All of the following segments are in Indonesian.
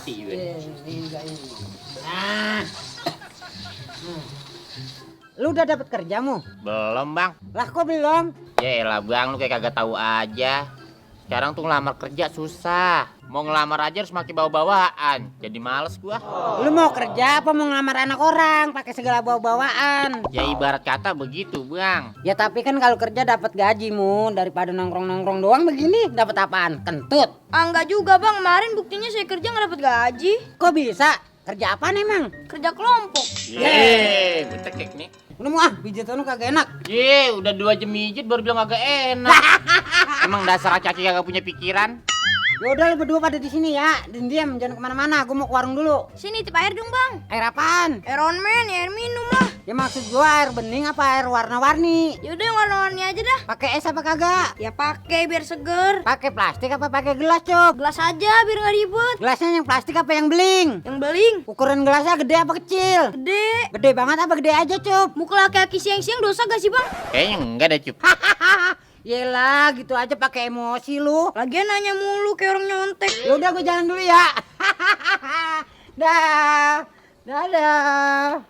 mati. Nah. Lu udah dapat kerjamu? Belum bang. Lah kok belum? Ya elah bang, lu kayak kagak tahu aja. Sekarang tuh ngelamar kerja susah. Mau ngelamar aja harus pakai bawa-bawaan. Jadi males gua. Lu mau kerja apa mau ngelamar anak orang pakai segala bawa-bawaan? Ya ibarat kata begitu bang. Ya tapi kan kalau kerja dapat gaji Mun, daripada nongkrong-nongkrong doang begini dapat apaan? Kentut. Enggak juga bang, kemarin buktinya saya kerja nggak dapat gaji. Kok bisa? Kerja apaan emang? Kerja kelompok. Yeay, gue cekek nih. Lu mau pijitan lu kagak enak. Udah 2 jam mijit baru bilang agak enak. Emang dasar laki-laki kagak punya pikiran. Ya udah lu berdua pada di sini ya, diam jangan kemana-mana. Gue mau ke warung dulu. Sini tip air dong bang. Air apaan? Air on man, ya air minum lah. Ya maksud gua air bening apa air warna-warni? Yaudah yang warna-warni aja dah. Pakai es apa kagak? Ya pakai biar seger. Pakai plastik apa pakai gelas, Cok? Gelas aja biar nggak ribet. Gelasnya yang plastik apa yang beling? Yang beling Ukuran gelasnya gede apa kecil? gede. Gede banget apa gede aja, Cok? Muka laki-laki siang-siang dosa gak sih bang? Kayaknya enggak deh cup. Yelah, gitu aja pakai emosi lu. Lagian nanya mulu kayak orang nyontek. Ya udah gua jalan dulu ya. Dah. Dadah.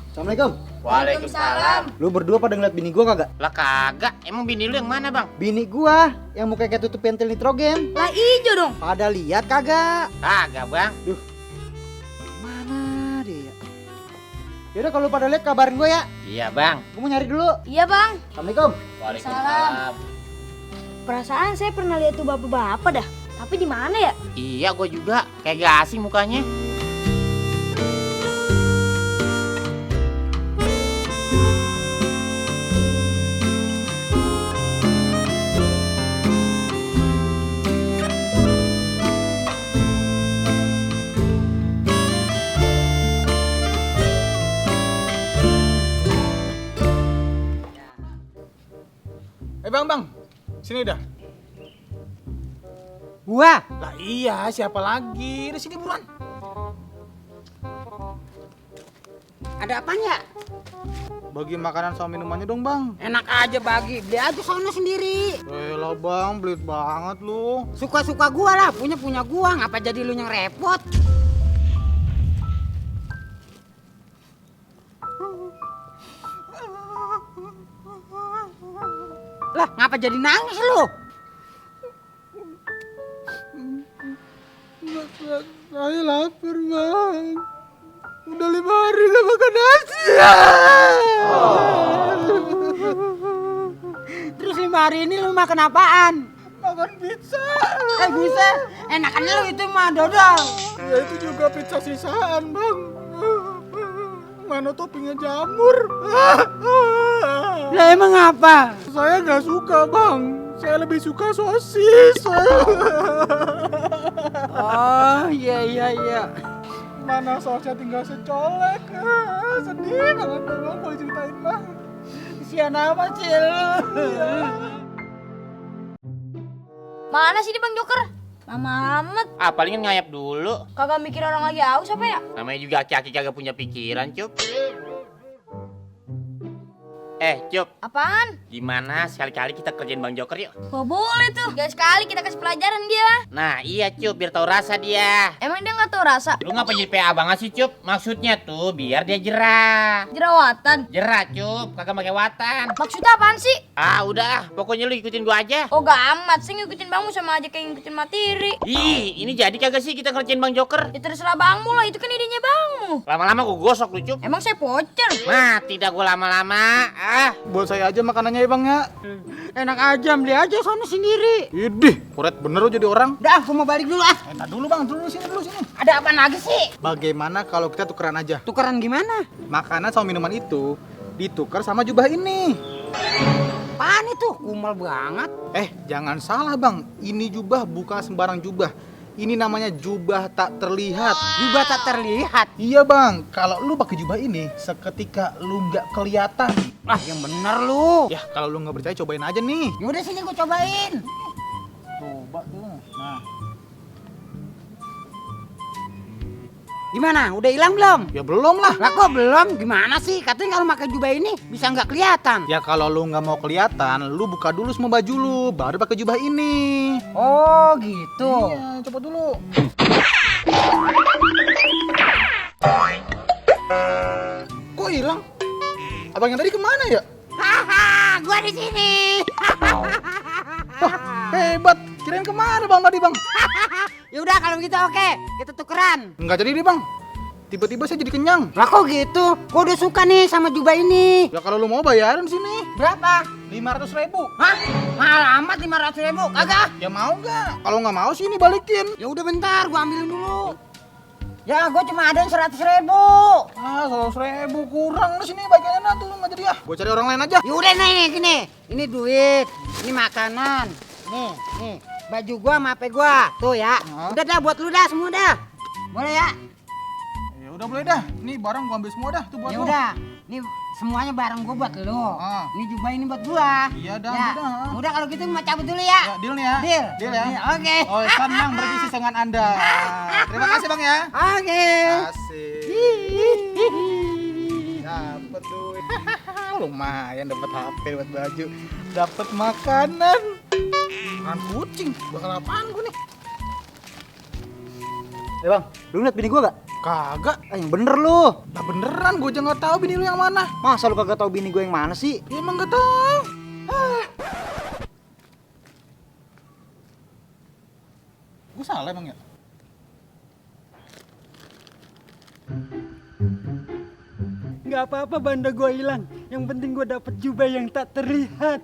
Assalamualaikum. Waalaikumsalam. Lu berdua pada ngeliat bini gua kagak? Lah kagak. Emang bini lu yang mana bang? Bini gua yang muka kayak tutup pentil nitrogen. Lah ijo dong. Pada lihat kagak? Kagak bang. Mana dia? Yaudah kalau pada lihat kabarin gua ya. Iya bang. Gua mau nyari dulu. Iya bang. Assalamualaikum. Waalaikumsalam. Perasaan saya pernah lihat tuh bapak-bapak dah. Tapi di mana ya? Iya gua juga. Kayak gak asing mukanya. Bang, sini dah. Gua. Lah iya, siapa lagi? Di sini buruan. Ada apaan ya? Bagi makanan sama minumannya dong, Bang. Enak aja bagi. Beli aja sono sendiri. Lah, Bang, belit banget lu. Suka-suka gua lah, punya gua. Ngapa jadi lu yang repot? Lah, ngapa jadi nangis lu? Saya lapar, Bang. Udah 5 hari gak makan nasi. Terus 5 hari ini lu makan apaan? Makan pizza. Buset, enakan lu itu mah dodol. Ya itu juga pizza sisaan, Bang. Mana toppingnya jamur. Lah emang apa? Saya nggak suka, Bang. Saya lebih suka sosis. Oh, iya. Mana sosnya tinggal secolek. Sedih banget, Bang. Boleh ceritain, Bang? Kesian apa sih lu? Mana sih ini bang Joker? Lama amat. Palingan ngayap dulu. Kagak mikir orang lagi aus apa ya? Namanya juga aki-aki kagak punya pikiran cup. Cup, Apaan? gimana sekali-kali kita kerjain Bang Joker yuk? Gak boleh tuh. Gak sekali kita kasih pelajaran dia. Nah iya cup, biar tahu rasa dia. Emang dia gak tahu rasa? Lu ngapa jadi PA banget sih cup? Maksudnya tuh biar dia jerah. Jerawatan. Jerah cup, kagak pakai watan. Maksudnya apaan sih? Udah, pokoknya lu ikutin gua aja. Oh gak amat sih ngikutin bangmu sama aja kayak ngikutin materi. Ih, ini jadi kagak sih kita kerjain Bang Joker? Ya terserah bangmu lah, itu kan idenya bangmu. Lama-lama gua gosok lu cup. Emang saya pocer. Mati dah gua lama-lama. Buat saya aja makanannya ya, Bang ya. Enak aja, beli aja sono sendiri. Idih, kuret bener lo jadi orang. Udah, gua mau balik dulu ah. Entar dulu, Bang. Dulu sini. Ada apa lagi sih? Bagaimana kalau kita tukeran aja? Tukeran gimana? Makanan sama minuman itu ditukar sama jubah ini. Apaan itu? Kumal banget. Jangan salah, Bang. Ini jubah bukan sembarang jubah. Ini namanya jubah tak terlihat. Juga tak terlihat. Iya, Bang. Kalau lu pakai jubah ini, seketika lu nggak kelihatan. Ah, yang bener lu. Ya, kalau lu nggak percaya cobain aja nih. Yaudah sini gua cobain. Coba tuh. Nah. Gimana? Udah hilang belum? Ya belum lah. Lah kok belum? Gimana sih? Katanya kalau pakai jubah ini bisa nggak kelihatan. Ya kalau lu nggak mau kelihatan, lu buka dulu semua baju lu, baru pakai jubah ini. Oh gitu. Iya, coba dulu. Kok hilang? Abang yang tadi kemana ya? Haha, gua di sini. Wah, hebat. Kirain kemana bang tadi bang? Ya udah kalau gitu oke, kita tukeran. Nggak jadi deh bang. Tiba-tiba saya jadi kenyang. Lah kok gitu? Gua udah suka nih sama jubah ini. Ya kalau lu mau bayarin sini. Berapa? 500.000. Hah? Mahal amat 500.000? Kagak? Ya mau nggak? Kalau nggak mau sini balikin. Ya udah bentar, gua ambilin dulu. Ya, gua cuma ada 100.000. Ah, 100.000 kurang di sini bagiannya tuh nggak jadi ya. Gue cari orang lain aja. Ya udah nih, gini. Ini duit, ini makanan. Nih, baju gua sama HP gua. Tuh ya. Udah dah buat lu dah semua dah. Boleh ya? Ya udah boleh dah. Nih barang gua ambil semua dah tuh buat Ya lu. udah. Nih semuanya barang gua buat lu. Ah. Ini jubah ini buat gua. Iya dah, Ya. udah. Udah kalau gitu mau cabut dulu ya. Ya, deal nih ya. Deal. Deal ya. Oke. Oh, senang berbisnis dengan Anda. Terima kasih Bang ya. Oke. Asik. Dapat duit. Lumayan dapat HP, dapat baju, dapat makanan. Makan kucing, bakal apaan gua nih? Bang, lu ngeliat bini gua gak? Kagak. Yang bener lu. Nah beneran gua aja nggak tahu bini lu yang mana. Masa lu kagak tahu bini gua yang mana sih? Ya emang nggak tahu. Gua salah emang ya? Nggak apa-apa banda gua hilang. Yang penting gua dapet jubah yang tak terlihat.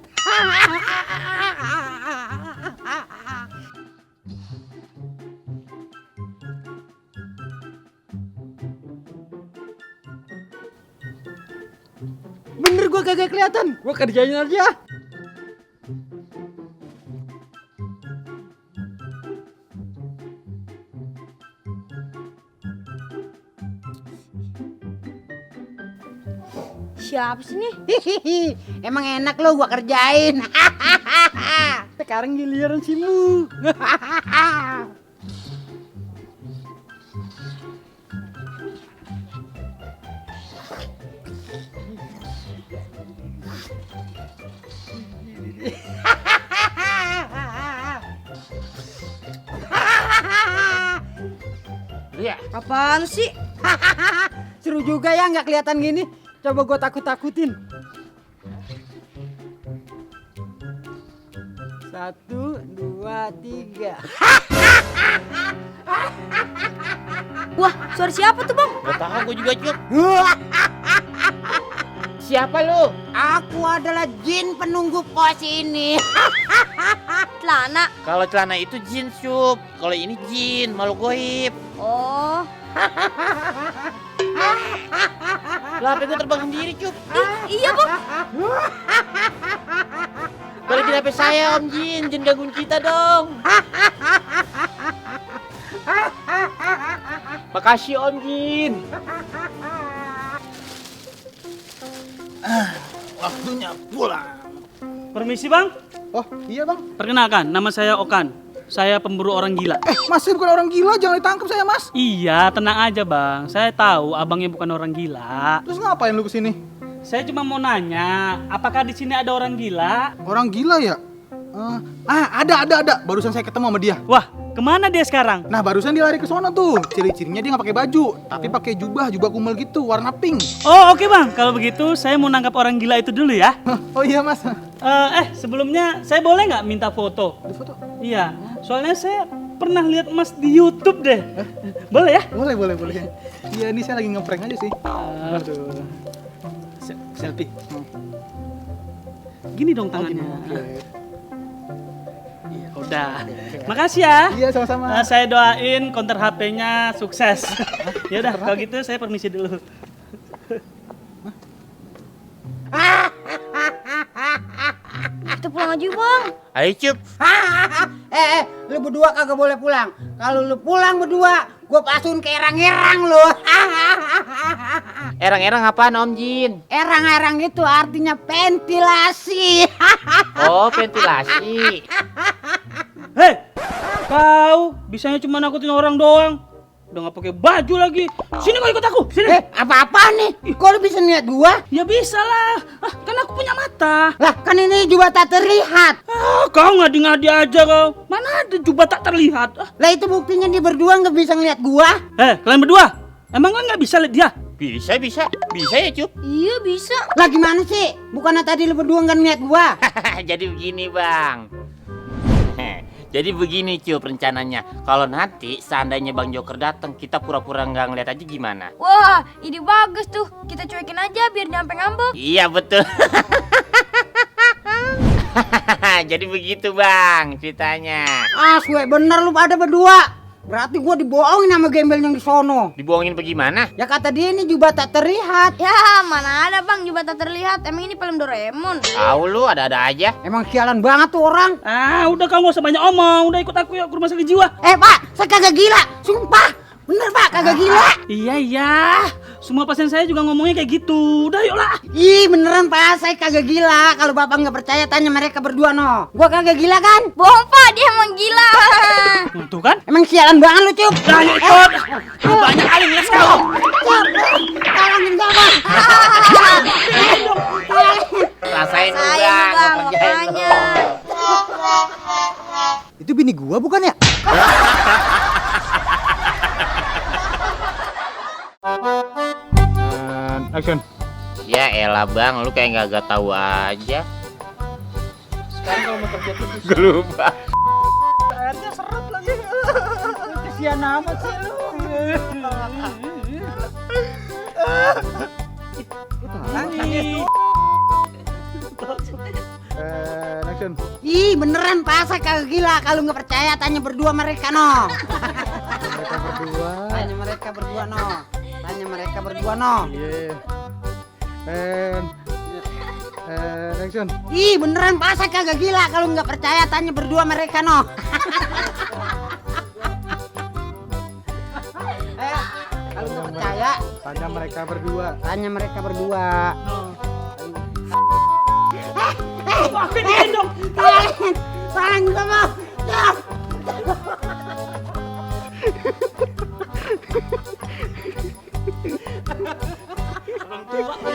Bener gua kagak kelihatan. Gua kerjain aja. Siapa sih nih? Hihihi, emang enak lo gua kerjain. Sekarang giliran simu. Iya. Apaan sih? Seru juga ya nggak kelihatan gini. Coba gua takut-takutin. 1, 2, 3. Wah, suara siapa tuh, Bang? Gak tahu gue juga Cup. Siapa lu? Aku adalah jin penunggu pos ini. Celana. Kalau celana itu jin Cup. Kalau ini jin, makhluk goib. Oh, Lah HP gue terbang sendiri Cup. iya, Bang. Balikin HP saya Om Jin, jin gangguin kita dong. Makasih Om Jin. Waktunya pulang. Permisi bang, Oh iya bang. perkenalkan nama saya Okan. Saya pemburu orang gila. Mas saya bukan orang gila, jangan ditangkap saya mas. Iya, tenang aja bang. Saya tahu abangnya bukan orang gila. Terus ngapain lu kesini? Saya cuma mau nanya, apakah di sini ada orang gila? Orang gila ya? Ada. Barusan saya ketemu sama dia. Wah, kemana dia sekarang? Nah barusan dia lari ke sana tuh. Ciri-cirinya dia nggak pakai baju, tapi pakai jubah kumel gitu, warna pink. Oh oke bang, kalau begitu saya mau nangkap orang gila itu dulu ya. Oh iya mas. Sebelumnya saya boleh nggak minta foto? Di foto? Iya, soalnya saya pernah lihat mas di YouTube deh. Boleh ya? Boleh. Iya ini saya lagi ngeprank aja sih. Aduh. Selfie. Gini dong tangannya. Iya, udah. Makasih ya. Iya sama-sama. Saya doain konter HP-nya sukses. Ya udah, kalau gitu saya permisi dulu. Kita pulang aja, Bang. Ayo Cup. Lu berdua kagak boleh pulang. Kalau lu pulang berdua, gua pasun ke erang-erang lu. Erang-erang apaan Om Jin? Erang-erang itu artinya ventilasi. Oh, ventilasi. Hei, kau bisanya cuma nakutin orang doang. Udah nggak pakai baju lagi. Sini kau ikut aku. Sini. Apa-apa nih? Kok lu bisa lihat gua? Ya bisa lah. Kan aku punya mata. Lah, kan ini juga tak terlihat. Kau ngadi-ngadi aja kau. Mana ada jubah tak terlihat. Lah itu buktinya dia berdua nggak bisa ngeliat gua. Kalian berdua. Emang kan nggak bisa lihat dia? Bisa ya Cup. Iya bisa. Lah gimana sih? Bukannya tadi lu berdua nggak ngeliat gua? Jadi begini Bang. Jadi begini Cup rencananya. Kalau nanti seandainya Bang Joker datang, kita pura-pura nggak ngeliat aja gimana? Wah, ide bagus tuh. Kita cuekin aja biar dia sampai ngambek. Iya betul. Jadi begitu Bang ceritanya. Suwe bener lu pada berdua. Berarti gua dibohongin sama gembel yang di sono. Dibohongin bagaimana? Ya kata dia ini juga tak terlihat. Ya, mana ada bang jubah tak terlihat. Emang ini film Doraemon. Tahu lu ada-ada aja. Emang sialan banget tuh orang. Udah kau nggak usah banyak omong. Udah ikut aku yuk ke rumah sakit jiwa. Pak, saya kagak gila. Sumpah. Bener Pak, kagak gila. Iya. Semua pasien saya juga ngomongnya kayak gitu. Udah yuk lah. Ih beneran Pak, saya kagak gila. Kalau Bapak nggak percaya tanya mereka berdua no. Gua kagak gila kan? Bohong pak, dia emang gila. Tuh kan? Emang sialan banget lu Cup. Nah, yuk ikut. Banyak kali let's go. Tolongin gua Bang. Rasain lu Sayang Bang, bang, ngerjain lu. makanya. Itu bini gua bukan ya? Action. Ya elah Bang, lu kayak nggak tahu aja. Sekarang kalau mau kerja tuh Gue lupa. Kesian amat sih lu. Action. Ih beneran Pak, saya kagak gila. Kalau nggak percaya tanya berdua mereka no. Mereka berdua. Tanya mereka berdua no. Tanya mereka berdua no. Iya. Action. Ih beneran Pak, saya kagak gila. Kalau nggak percaya tanya berdua mereka no. Kalau nggak percaya Tanya mereka berdua. tanya mereka berdua. maafin dia dong. Sayang juga mau. Orang tua